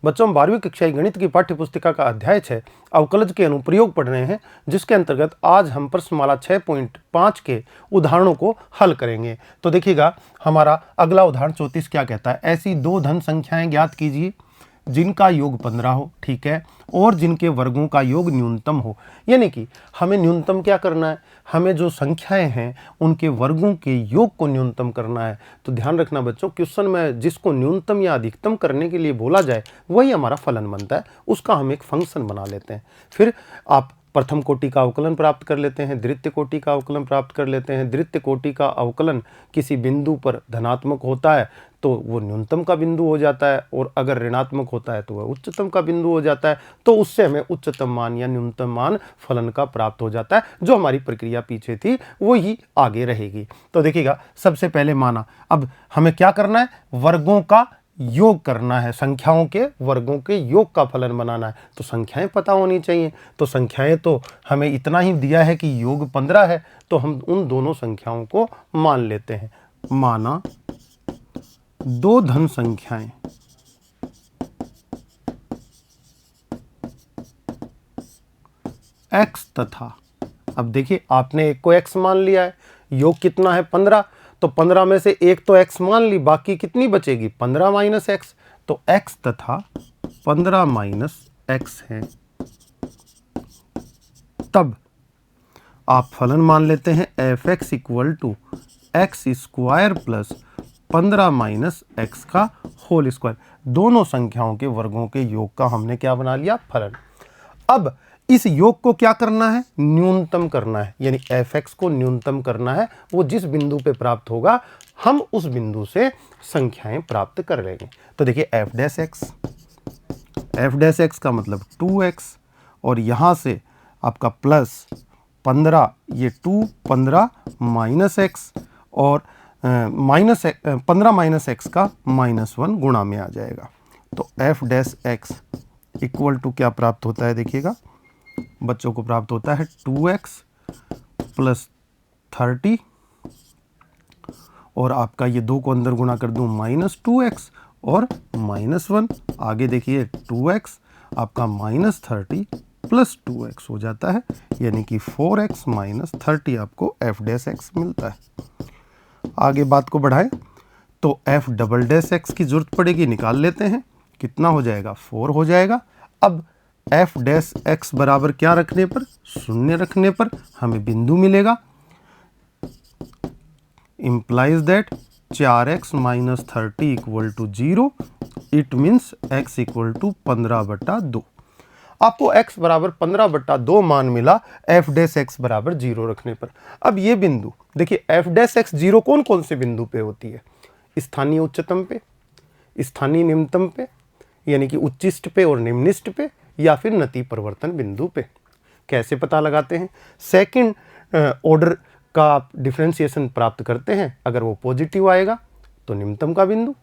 बच्चों, हम 12वीं कक्षा गणित की पाठ्य पुस्तिका का अध्याय 6 अवकलज के अनुप्रयोग पढ़ रहे हैं, जिसके अंतर्गत आज हम प्रश्नमाला 6.5 के उदाहरणों को हल करेंगे। तो देखिएगा, हमारा अगला उदाहरण 34 क्या कहता है। ऐसी दो धन संख्याएं ज्ञात कीजिए जिनका योग 15 हो, ठीक है, और जिनके वर्गों का योग न्यूनतम हो। यानी कि हमें न्यूनतम क्या करना है, हमें जो संख्याएं हैं उनके वर्गों के योग को न्यूनतम करना है। तो ध्यान रखना बच्चों, क्वेश्चन में जिसको न्यूनतम या अधिकतम करने के लिए बोला जाए वही हमारा फलन बनता है, उसका हम एक फंक्शन बना लेते हैं। फिर आप प्रथम कोटि का अवकलन प्राप्त कर लेते हैं, द्वितीय कोटि का अवकलन प्राप्त कर लेते हैं। द्वितीय कोटि का अवकलन किसी बिंदु पर धनात्मक होता है तो वो न्यूनतम का बिंदु हो जाता है, और अगर ऋणात्मक होता है तो वह उच्चतम का बिंदु हो जाता है। तो उससे हमें उच्चतम मान या न्यूनतम मान फलन का प्राप्त हो जाता है। जो हमारी प्रक्रिया पीछे थी वो ही आगे रहेगी। तो देखिएगा, सबसे पहले माना, अब हमें क्या करना है, वर्गों का योग करना है, संख्याओं के वर्गों के योग का फलन बनाना है। तो संख्याएं पता होनी चाहिए। तो संख्याएं तो हमें इतना ही दिया है कि योग 15 है, तो हम उन दोनों संख्याओं को मान लेते हैं। माना दो धन संख्याएं x तथा, अब देखिए आपने एक को x मान लिया है, योग कितना है 15, तो 15 में से एक तो x मान ली, बाकी कितनी बचेगी 15 माइनस एक्स। तो x तथा 15 माइनस एक्स है। तब आप फलन मान लेते हैं f x equal to x square plus 15 minus x का होल स्क्वायर। दोनों संख्याओं के वर्गों के योग का हमने क्या बना लिया, फलन। अब इस योग को क्या करना है, न्यूनतम करना है, यानी एफ एक्स को न्यूनतम करना है। वो जिस बिंदु पे प्राप्त होगा हम उस बिंदु से संख्याएं प्राप्त कर लेंगे। तो देखिए एफ डैश एक्स का मतलब 2x, और यहां से आपका प्लस 15, ये 2 15 माइनस एक्स, और माइनस 15 माइनस एक्स का -1 गुणा में आ जाएगा। तो f dash x equal to क्या प्राप्त होता है, देखिएगा बच्चों को प्राप्त होता है 2x प्लस 30, और आपका ये 2 को अंदर गुणा कर दूं -2x और -1, आगे देखिए 2x आपका -30 प्लस 2x हो जाता है, यानी कि 4x माइनस 30 आपको एफ डैश एक्स मिलता है। आगे बात को बढ़ाएं तो एफ डबल डैश एक्स की जरूरत पड़ेगी, निकाल लेते हैं, कितना हो जाएगा 4 हो जाएगा। अब एफ डैश एक्स बराबर क्या रखने पर, 0 रखने पर हमें बिंदु मिलेगा। implies that 4x minus 30 equal to 0, it means x equal to 15/2। आपको x बराबर 15/2 मान मिला एफ डैश एक्स बराबर 0 रखने पर। अब ये बिंदु देखिए, एफ डैश एक्स 0 कौन कौन से बिंदु पे होती है, स्थानीय उच्चतम पे, स्थानीय निम्नतम पे, यानी कि उच्चिष्ट पे और निम्निष्ट पे, या फिर नति परिवर्तन बिंदु पे। कैसे पता लगाते हैं, सेकंड ऑर्डर का आप डिफरेंशिएशन प्राप्त करते हैं। अगर वो पॉजिटिव आएगा तो निम्नतम का बिंदु,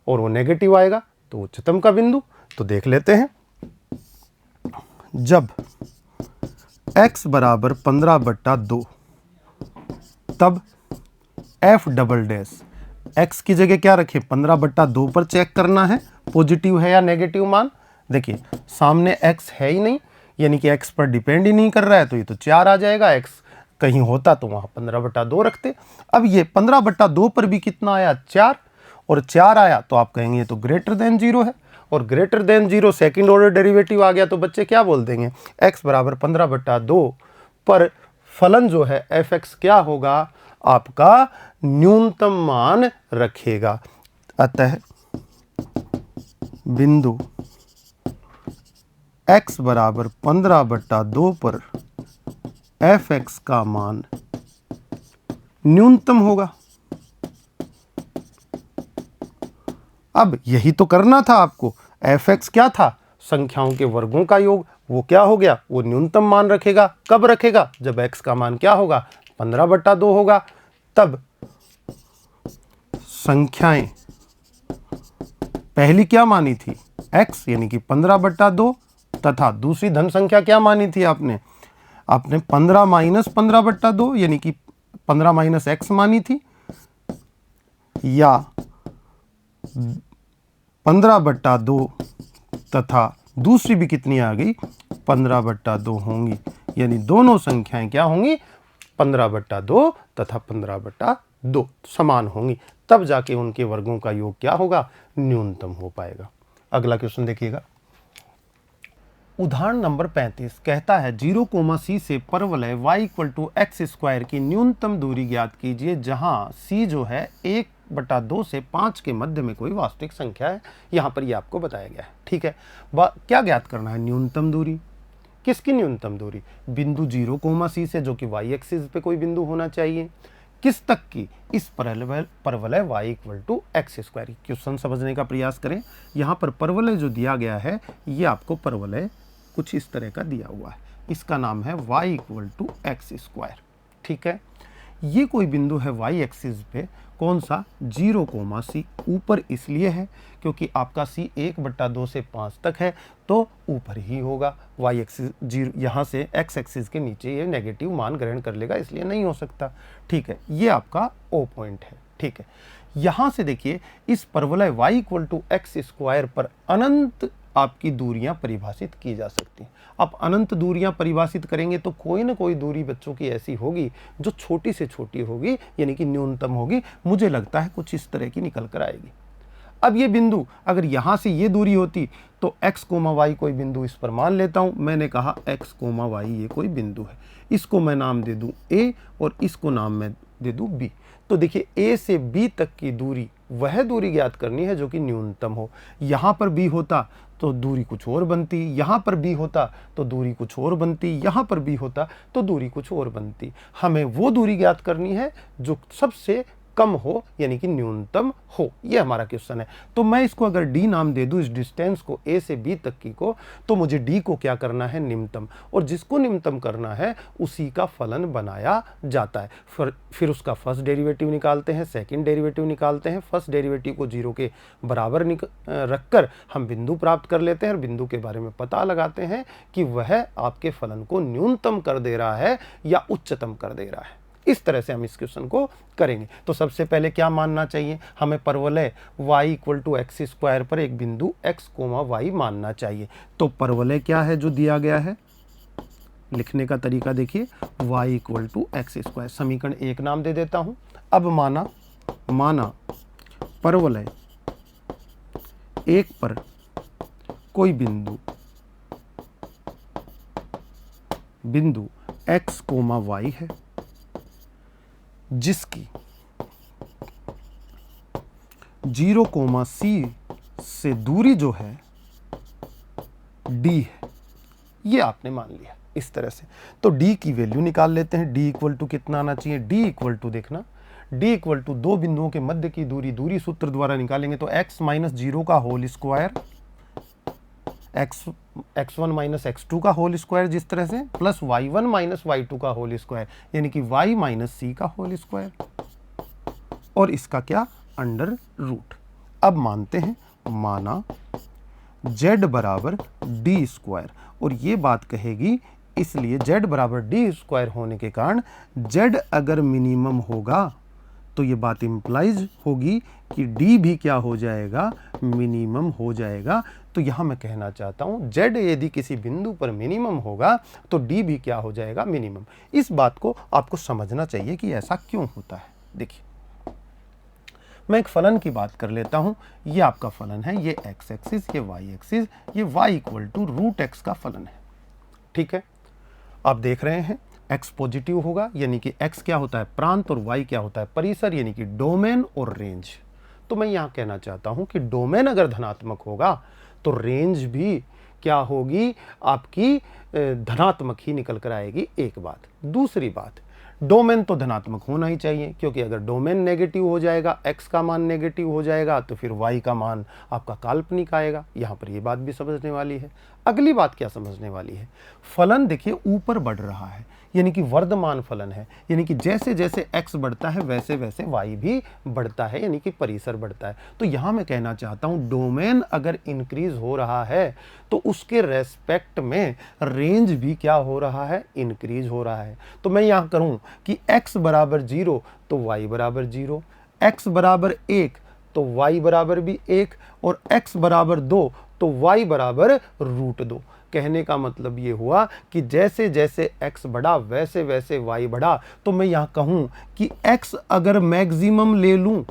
और वो नेगेटिव आएगा तो उच्चतम का बिंदु। तो देख लेते हैं, जब x बराबर 15/2 तब f डबल डैश x की जगह क्या रखें, 15/2 पर चेक करना है पॉजिटिव है या नेगेटिव मान। देखिए सामने x है ही नहीं, यानी कि x पर डिपेंड ही नहीं कर रहा है, तो ये तो 4 आ जाएगा। x कहीं होता तो वहां 15/2 रखते। अब ये 15/2 पर भी कितना आया, 4, और 4 आया तो आप कहेंगे ये तो ग्रेटर देन 0 है, और greater than 0 second order derivative आ गया तो बच्चे क्या बोल देंगे, x बराबर 15/2 पर फलन जो है एफ एक्स क्या होगा, आपका न्यूनतम मान रखेगा। अतः बिंदु x बराबर 15/2 पर एफ एक्स का मान न्यूनतम होगा। अब यही तो करना था आपको, एफ एक्स क्या था, संख्याओं के वर्गों का योग, वो क्या हो गया, वो न्यूनतम मान रखेगा। कब रखेगा, जब x का मान क्या होगा, 15/2 होगा। तब संख्याएं पहली क्या मानी थी, x यानी कि 15/2, तथा दूसरी धन संख्या क्या मानी थी आपने 15 माइनस 15/2 यानी कि 15 माइनस एक्स मानी थी, या 15/2 तथा दूसरी भी कितनी आ गई 15/2 होंगी, यानी दोनों संख्याएं क्या होंगी 15/2 तथा 15/2 समान होंगी, तब जाके उनके वर्गों का योग क्या होगा न्यूनतम हो पाएगा। अगला क्वेश्चन देखिएगा, उदाहरण नंबर 35 कहता है 0, c से परवलय y=x² की न्यूनतम दूरी ज्ञात कीजिए जहां c जो है 1/2 से 5 के मध्य में कोई वास्तविक संख्या है। यहां पर ये आपको बताया गया है। ठीक है, क्या ज्ञात करना है न्यूनतम दूरी, किसकी न्यूनतम दूरी, बिंदु 0, c से जो कि y एक्सिस पे कोई बिंदु होना चाहिए, किस तक की, इस परवलय y=x²। क्वेश्चन समझने का प्रयास करें। यहाँ पर परवलय जो दिया गया है ये आपको परवलय कुछ इस तरह का दिया हुआ है, इसका नाम है y=x²। ठीक है, ये कोई बिंदु है y एक्सिस पे, कौन सा 0, c ऊपर इसलिए है क्योंकि आपका c 1/2 से 5 तक है तो ऊपर ही होगा। y एक्सिस 0, यहाँ से x एक्सिस के नीचे ये नेगेटिव मान ग्रहण कर लेगा, इसलिए नहीं हो सकता। ठीक है, ये आपका O पॉइंट है। ठीक है, यहाँ से देखिए इस परवलय y=x² पर अनंत आपकी दूरियां परिभाषित की जा सकती हैं। अब अनंत दूरियां परिभाषित करेंगे तो कोई ना कोई दूरी बच्चों की ऐसी होगी जो छोटी से छोटी होगी, यानी कि न्यूनतम होगी। मुझे लगता है कुछ इस तरह की निकल कर आएगी। अब ये बिंदु अगर यहाँ से ये दूरी होती तो x, y कोई बिंदु इस पर मान लेता हूँ। मैंने कहा x, y ये कोई बिंदु है, इसको मैं नाम दे दूँ a और इसको नाम मैं दे दूँ b। तो देखिए a से b तक की दूरी वह दूरी ज्ञात करनी है जो कि न्यूनतम हो। यहाँ पर b होता तो दूरी कुछ और बनती, यहाँ पर b होता तो दूरी कुछ और बनती, यहाँ पर b होता तो दूरी कुछ और बनती। हमें वो दूरी ज्ञात करनी है जो सबसे कम हो, यानी कि न्यूनतम हो। ये हमारा क्वेश्चन है। तो मैं इसको अगर d नाम दे दूं, इस डिस्टेंस को a से b तक की को, तो मुझे d को क्या करना है निम्नतम, और जिसको निम्नतम करना है उसी का फलन बनाया जाता है। फिर उसका फर्स्ट डेरिवेटिव निकालते हैं, सेकंड डेरिवेटिव निकालते हैं। फर्स्ट डेरिवेटिव को 0 के बराबर रखकर हम बिंदु प्राप्त कर लेते हैं और बिंदु के बारे में पता लगाते हैं कि वह आपके फलन को न्यूनतम कर दे रहा है या उच्चतम कर दे रहा है। इस तरह से हम इस क्वेश्चन को करेंगे। तो सबसे पहले क्या मानना चाहिए, हमें परवलय y=x² पर एक बिंदु x, y मानना चाहिए। तो परवलय क्या है जो दिया गया है, लिखने का तरीका देखिए, y=x²। समीकरण 1 नाम दे देता हूं। अब माना परवलय 1 पर कोई बिंदु x, y है जिसकी 0, c से दूरी जो है d है। ये आपने मान लिया इस तरह से। तो d की वैल्यू निकाल लेते हैं। d इक्वल टू कितना आना चाहिए, d इक्वल टू देखना, d इक्वल टू दो बिंदुओं के मध्य की दूरी सूत्र द्वारा निकालेंगे तो x - 0 का होल स्क्वायर, x1 - x2 का होल स्क्वायर, जिस तरह से प्लस y1 - y2 का होल स्क्वायर, यानी कि y - c का होल स्क्वायर, और इसका क्या अंडर रूट। अब मानते हैं, माना z बराबर d², और ये बात कहेगी इसलिए z बराबर d² होने के कारण z अगर मिनिमम होगा तो ये बात इंप्लाइज होगी कि d भी क्या हो जाएगा, मिनिमम हो जाएगा। तो यहां मैं कहना चाहता हूं z यदि किसी बिंदु पर मिनिमम होगा तो d भी क्या हो जाएगा, मिनिमम। इस बात को आपको समझना चाहिए कि ऐसा क्यों होता है। देखिए, मैं एक फलन की बात कर लेता हूं। ये आपका फलन है, ये x एक्सिस, ये y एक्सिस, ये y इक्वल टू √x का फलन है। ठीक है, आप देख रहे हैं x पॉजिटिव होगा, यानी कि x क्या होता है, प्रांत, और y क्या होता है, परिसर, यानी कि डोमेन और रेंज। तो मैं यहां कहना चाहता हूं कि डोमेन अगर धनात्मक होगा तो रेंज भी क्या होगी, आपकी धनात्मक ही निकल कर आएगी। एक बात। दूसरी बात, डोमेन तो धनात्मक होना ही चाहिए, क्योंकि अगर डोमेन नेगेटिव हो जाएगा, x का मान नेगेटिव हो जाएगा, तो फिर y का मान आपका काल्पनिक आएगा। यहाँ पर ये बात भी समझने वाली है। अगली बात क्या समझने वाली है, फलन देखिए ऊपर बढ़ रहा है, यानी कि वर्धमान फलन है, यानी कि जैसे जैसे x बढ़ता है वैसे वैसे y भी बढ़ता है, यानी कि परिसर बढ़ता है। तो यहाँ मैं कहना चाहता हूँ डोमेन अगर इंक्रीज हो रहा है तो उसके रेस्पेक्ट में रेंज भी क्या हो रहा है, इंक्रीज हो रहा है। तो मैं यहाँ करूँ कि x बराबर 0 तो y बराबर 0, x बराबर 1 तो y बराबर भी 1, और x बराबर 2 तो y बराबर √2। कहने का मतलब ये हुआ कि जैसे जैसे x बढ़ा वैसे वैसे y बढ़ा। तो मैं यहाँ कहूँ कि x अगर मैक्सिमम ले लूँ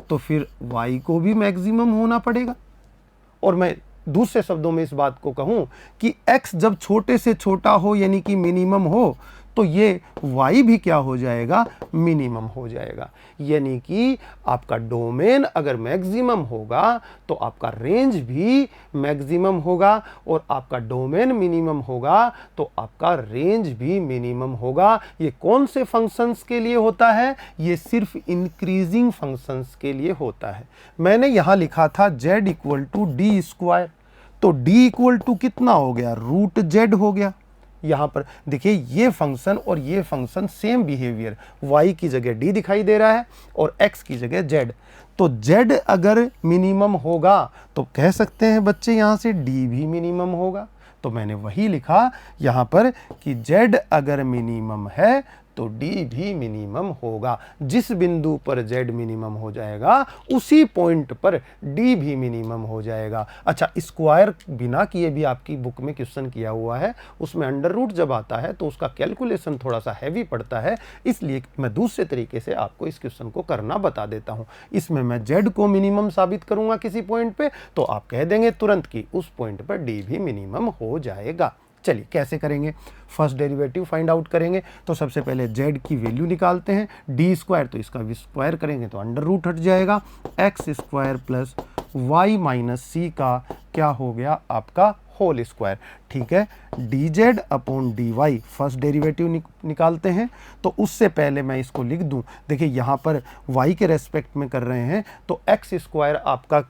तो फिर y को भी मैक्सिमम होना पड़ेगा। और मैं दूसरे शब्दों में इस बात को कहूं कि x जब छोटे से छोटा हो यानी कि मिनिमम हो तो ये y भी क्या हो जाएगा, मिनिमम हो जाएगा। यानी कि आपका डोमेन अगर मैक्सिमम होगा तो आपका रेंज भी मैक्सिमम होगा, और आपका डोमेन मिनिमम होगा तो आपका रेंज भी मिनिमम होगा। ये कौन से फंक्शंस के लिए होता है, ये सिर्फ इंक्रीजिंग फंक्शंस के लिए होता है। मैंने यहां लिखा था z equal to d square, तो d इक्वल टू कितना हो गया, √z हो गया। यहां पर देखिए ये फंक्शन और ये फंक्शन सेम बिहेवियर, y की जगह d दिखाई दे रहा है और x की जगह z। तो z अगर मिनिमम होगा तो कह सकते हैं बच्चे यहां से d भी मिनिमम होगा। तो मैंने वही लिखा यहां पर कि z अगर मिनिमम है तो d भी मिनिमम होगा। जिस बिंदु पर z मिनिमम हो जाएगा उसी पॉइंट पर d भी मिनिमम हो जाएगा। अच्छा, स्क्वायर बिना किए भी आपकी बुक में क्वेश्चन किया हुआ है, उसमें अंडर रूट जब आता है तो उसका कैलकुलेशन थोड़ा सा हैवी पड़ता है, इसलिए मैं दूसरे तरीके से आपको इस क्वेश्चन को करना बता देता हूं। इसमें मैं z को मिनिमम साबित करूंगा किसी पॉइंट पे, तो आप कह देंगे तुरंत कि उस पॉइंट पर d भी मिनिमम हो जाएगा। चलिए कैसे करेंगे, फर्स्ट डेरिवेटिव फाइंड आउट करेंगे। तो सबसे पहले z की वैल्यू निकालते हैं, डी स्क्वायर तो इसका स्क्वायर करेंगे तो अंडर रूट हट जाएगा, x square plus y minus c का क्या हो गया आपका होल स्क्वायर। ठीक है, d z upon d y first derivative निकालते हैं। तो उससे पहले मैं इसको लिख दूं, देखिए यहाँ पर y के रेस्पेक्ट में कर रहे हैं तो एक्स स्क्वायर आपका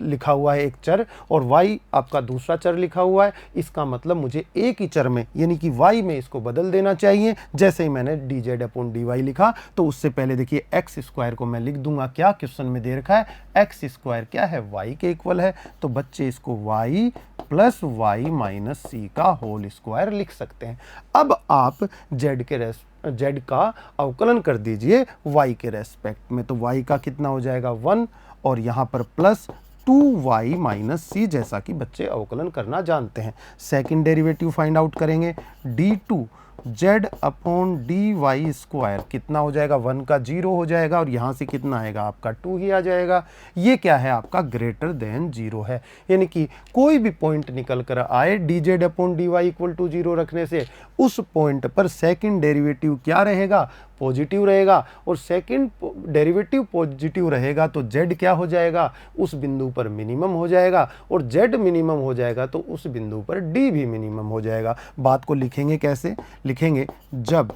लिखा हुआ है एक चर और y आपका दूसरा चर लिखा हुआ है। इसका मतलब मुझे एक ही चर में यानी कि y में इसको बदल देना चाहिए। जैसे ही मैंने d z upon d y लिखा तो उससे पहले देखिए एक्स स्क्वायर को मैं लिख दूंगा, क्या क्वेश्चन में दे रखा है, एक्स स्क्वायर क्या है, y के इक्वल है। तो बच्चे इसको y plus y minus c का होल स्क्वायर लिख सकते हैं। अब आप z का अवकलन कर दीजिए y के रेस्पेक्ट में, तो y का कितना हो जाएगा 1 और यहाँ पर प्लस 2y माइनस सी, जैसा कि बच्चे अवकलन करना जानते हैं। सेकंड डेरिवेटिव फाइंड आउट करेंगे, d2 z upon d y square कितना हो जाएगा, 1 का 0 हो जाएगा और यहाँ से कितना आएगा आपका 2 ही आ जाएगा। ये क्या है आपका ग्रेटर देन 0 है, यानी कि कोई भी पॉइंट निकल कर आए d z upon d y equal to 0 रखने से उस पॉइंट पर सेकंड डेरिवेटिव क्या रहेगा, पॉजिटिव रहेगा। और सेकंड डेरिवेटिव पॉजिटिव रहेगा तो z क्या हो जाएगा, उस बिंदु पर मिनिमम हो जाएगा, और z मिनिमम हो जाएगा तो उस बिंदु पर d भी मिनिमम हो जाएगा। बात को लिखेंगे कैसे, लिखेंगे जब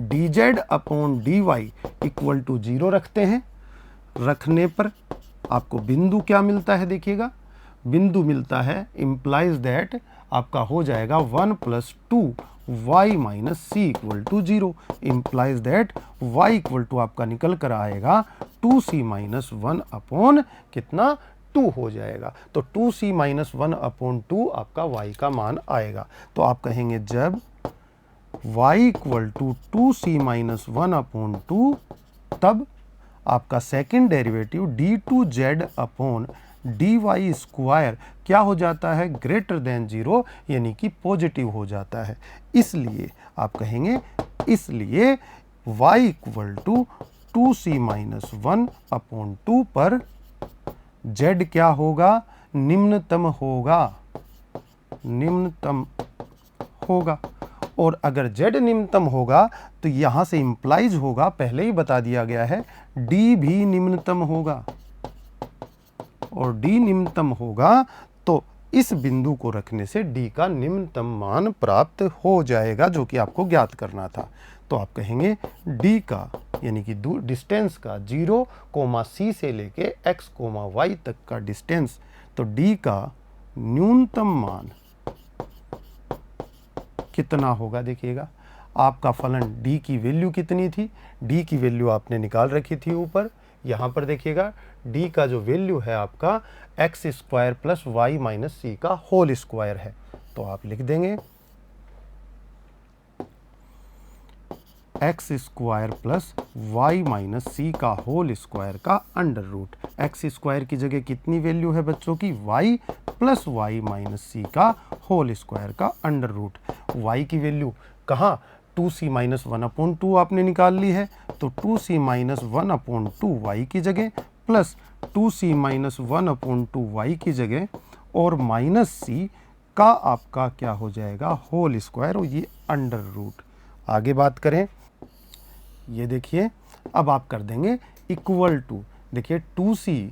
dz upon dy equal to 0 रखते हैं, रखने पर आपको बिंदु क्या मिलता है, देखिएगा बिंदु मिलता है इंप्लाइज दैट आपका हो जाएगा 1 plus 2 y minus c equal to 0, implies that y equal to आपका निकल कर आएगा 2c माइनस 1 अपॉन कितना 2 हो जाएगा। तो 2c माइनस 1 अपॉन 2 आपका y का मान आएगा। तो आप कहेंगे जब y equal to 2c minus 1 upon 2 तब आपका second derivative d2z upon d y square क्या हो जाता है, ग्रेटर देन 0 यानी कि पॉजिटिव हो जाता है। इसलिए आप कहेंगे इसलिए y equal to 2c minus 1 upon 2 पर z क्या होगा, निम्नतम होगा, निम्नतम होगा। और अगर z निम्नतम होगा तो यहां से इंप्लाइज होगा, पहले ही बता दिया गया है, d भी निम्नतम होगा, और d निम्नतम होगा तो इस बिंदु को रखने से d का निम्नतम मान प्राप्त हो जाएगा, जो कि आपको ज्ञात करना था। तो आप कहेंगे d का यानी कि डिस्टेंस का 0, c से लेके x, y तक का डिस्टेंस, तो d का न्यूनतम मान कितना होगा। देखिएगा आपका फलन d की वैल्यू कितनी थी, d की वैल्यू आपने निकाल रखी थी ऊपर। यहाँ पर देखिएगा d का जो वैल्यू है आपका x square plus y minus c का होल स्क्वायर है। तो आप लिख देंगे x square plus y minus c का होल स्क्वायर का अंडर रूट। एक्स स्क्वायर की जगह कितनी वैल्यू है बच्चों की, y plus y minus c का होल स्क्वायर का अंडर रूट। वाई की वैल्यू कहाँ, 2c माइनस 1/2 आपने निकाल ली है, तो 2c माइनस 1/2 वाई की जगह प्लस 2c माइनस 1/2 वाई की जगह और माइनस सी का आपका क्या हो जाएगा, होल स्क्वायर, और ये अंडर रूट। आगे बात करें, ये देखिए अब आप कर देंगे इक्वल टू, देखिए 2c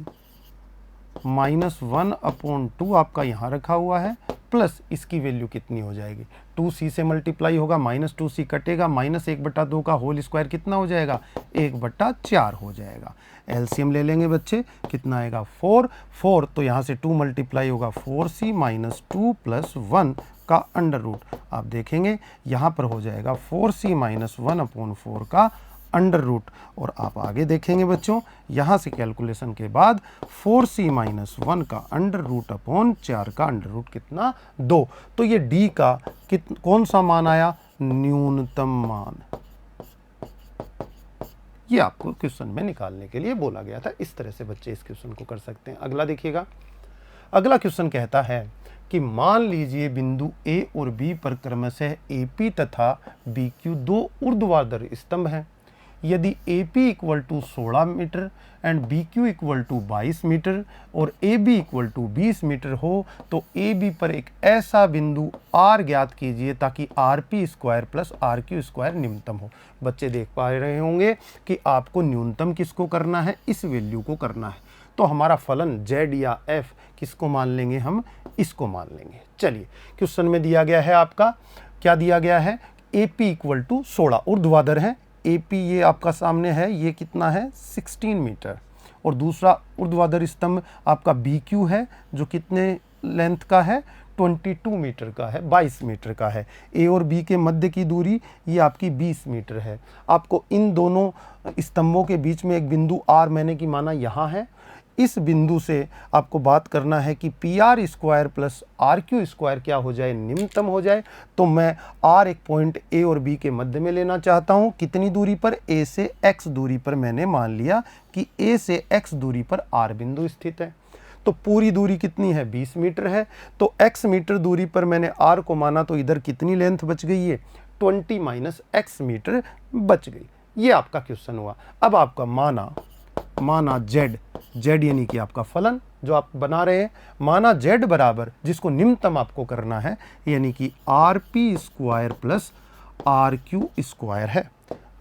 माइनस 1/2 आपका यहाँ रखा हुआ है, प्लस इसकी वैल्यू कितनी हो जाएगी, 2c से मल्टीप्लाई होगा, माइनस 2c कटेगा, माइनस 1/2 का होल स्क्वायर कितना हो जाएगा, 1/4 हो जाएगा। एलसीएम ले लेंगे बच्चे, कितना आएगा 4 तो यहाँ से 2 मल्टीप्लाई होगा, 4c माइनस 2 प्लस 1 का अंडर रूट। आप देखेंगे यहाँ पर हो जाएगा 4c माइनस 1/4 का अंडर रूट। और आप आगे देखेंगे बच्चों, यहाँ से कैलकुलेशन के बाद 4c माइनस 1 का अंडर रूट अपॉन 4 का अंडर रूट कितना, 2। तो ये d का कौन सा मान आया, न्यूनतम मान। ये आपको क्वेश्चन में निकालने के लिए बोला गया था। इस तरह से बच्चे इस क्वेश्चन को कर सकते हैं। अगला देखिएगा, अगला क्वेश्चन कहता है कि मान लीजिए बिंदु A और B पर क्रमशः AP तथा BQ दो ऊर्ध्वाधर स्तंभ हैं। यदि AP equal to 16 metre and BQ equal to 22 metre और AB इक्वल टू 20 मीटर हो, तो AB पर एक ऐसा बिंदु R ज्ञात कीजिए ताकि RP square plus RQ square न्यूनतम हो। बच्चे देख पा रहे होंगे कि आपको न्यूनतम किसको करना है, इस वैल्यू को करना है। तो हमारा फलन Z या F किसको मान लेंगे, हम इसको मान लेंगे। चलिए, क्वेश्चन में दिया गया है आपका, क्या दिया गया है, AP इक्वल टू 16 ऊर्ध्वाधर है, AP ये आपका सामने है, ये कितना है 16 मीटर, और दूसरा ऊर्ध्वाधर स्तंभ आपका BQ है जो कितने लेंथ का है, 22 मीटर का है, 22 मीटर का है। A और B के मध्य की दूरी ये आपकी 20 मीटर है। आपको इन दोनों स्तंभों के बीच में एक बिंदु R मैंने की माना यहाँ है। इस बिंदु से आपको बात करना है कि PR square plus RQ square क्या हो जाए, न्यूनतम हो जाए। तो मैं R एक पॉइंट A और B के मध्य में लेना चाहता हूँ। कितनी दूरी पर, A से X दूरी पर। मैंने मान लिया कि A से X दूरी पर R बिंदु स्थित है। तो पूरी दूरी कितनी है, 20 मीटर है। तो X मीटर दूरी पर मैंने R को माना, तो इधर कितनी लेंथ बच गई है, 20 माइनस X मीटर बच गई। ये आपका क्वेश्चन हुआ। अब आपका माना Z यानी कि आपका फलन जो आप बना रहे हैं, माना Z बराबर, जिसको निम्नतम आपको करना है, यानी कि RP square plus RQ square है।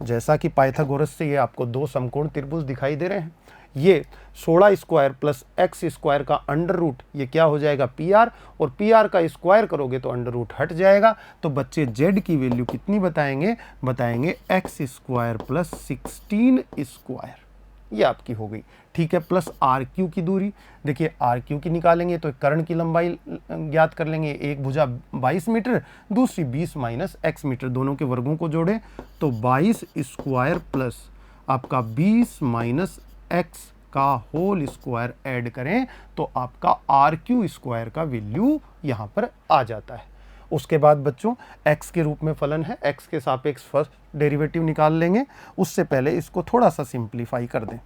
जैसा कि पाइथागोरस से ये आपको दो समकोण त्रिभुज दिखाई दे रहे हैं। ये 16 स्क्वायर प्लस X स्क्वायर का अंडर रूट, ये क्या हो जाएगा PR, और PR का स्क्वायर करोगे तो अंडर रूट हट जाएगा। तो बच्चे Z की वैल्यू कितनी बताएंगे, X स्क्वायर प्लस 16 स्क्वायर, ये आपकी हो गई। ठीक है, प्लस RQ की दूरी, देखिए RQ की निकालेंगे तो कर्ण की लंबाई ज्ञात कर लेंगे। एक भुजा 22 मीटर, दूसरी 20 माइनस X मीटर, दोनों के वर्गों को जोड़ें तो 22 स्क्वायर प्लस आपका 20 माइनस X का होल स्क्वायर ऐड करें तो आपका RQ स्क्वायर का वैल्यू यहाँ पर आ जाता है। उसके बाद बच्चों x के रूप में फलन है, x के सापेक्ष फर्स्ट डेरिवेटिव निकाल लेंगे। उससे पहले इसको थोड़ा सा सिंप्लीफाई कर दें।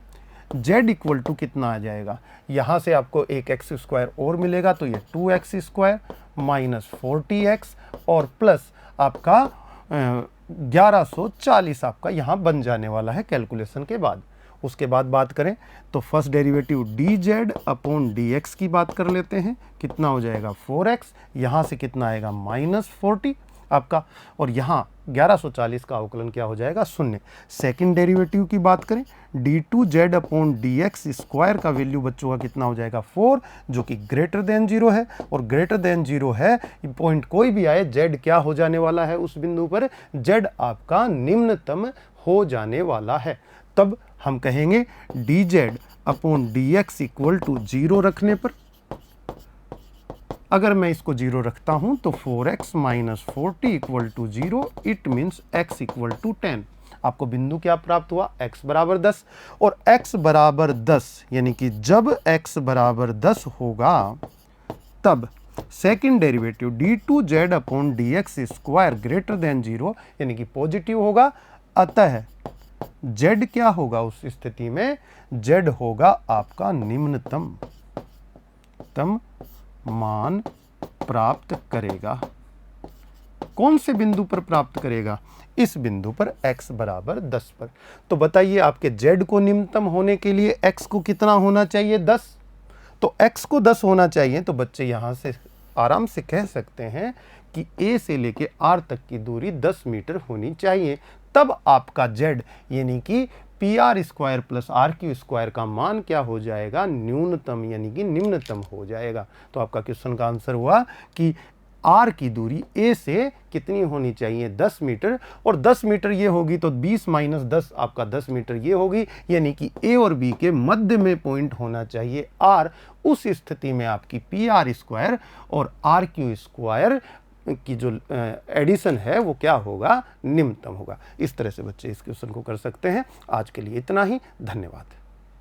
z इक्वल टू कितना आ जाएगा, यहाँ से आपको एक x स्क्वायर और मिलेगा, तो ये 2x स्क्वायर माइनस 40x और प्लस आपका 1140 आपका यहाँ बन जाने वाला है कैलकुलेशन के बाद। उसके बाद बात करें तो first derivative dz upon dx की बात कर लेते हैं। कितना हो जाएगा 4x, यहाँ से कितना आएगा माइनस 40 आपका, और यहाँ 1140 का अवकलन क्या हो जाएगा, 0। सेकंड डेरिवेटिव की बात करें d2z अपॉन dx स्क्वायर का वैल्यू बच्चों का कितना हो जाएगा 4, जो कि ग्रेटर देन 0 है, और ग्रेटर देन 0 है, पॉइंट कोई भी आए, z क्या हो जाने वाला है उस बिंदु पर, z आपका निम्नतम हो जाने वाला है। तब हम कहेंगे dz upon dx equal to 0 रखने पर, अगर मैं इसको 0 रखता हूं तो 4x minus 40 equal to 0, it means x equal to 10। आपको बिंदु क्या प्राप्त हुआ, x बराबर 10, और x बराबर 10 यानी कि जब x बराबर 10 होगा तब second derivative d2z upon dx square greater than 0 यानी कि पॉजिटिव होगा। अतः z क्या होगा उस स्थिति में? z होगा आपका निम्नतम मान प्राप्त करेगा। कौन से बिंदु पर प्राप्त करेगा? इस बिंदु पर x बराबर 10 पर। तो बताइए आपके z को निम्नतम होने के लिए x को कितना होना चाहिए? 10। तो x को 10 होना चाहिए। तो बच्चे यहां से आराम से कह सकते हैं कि a से लेके r तक की दूरी 10 मीटर होनी चाहिए। तब आपका z यानी कि PR square plus RQ square का मान क्या हो जाएगा? न्यूनतम यानी कि निम्नतम हो जाएगा। तो आपका क्वेश्चन का आंसर हुआ कि R की दूरी A से कितनी होनी चाहिए? 10 मीटर। और 10 मीटर ये होगी तो 20 माइनस 10 आपका 10 मीटर ये होगी, यानी कि A और B के मध्य में पॉइंट होना चाहिए R। उस स्थिति में आपकी PR स्क्वायर और RQ स्क्वायर की जो एडिशन है वो क्या होगा? निम्नतम होगा। इस तरह से बच्चे इस क्वेश्चन को कर सकते हैं। आज के लिए इतना ही। धन्यवाद।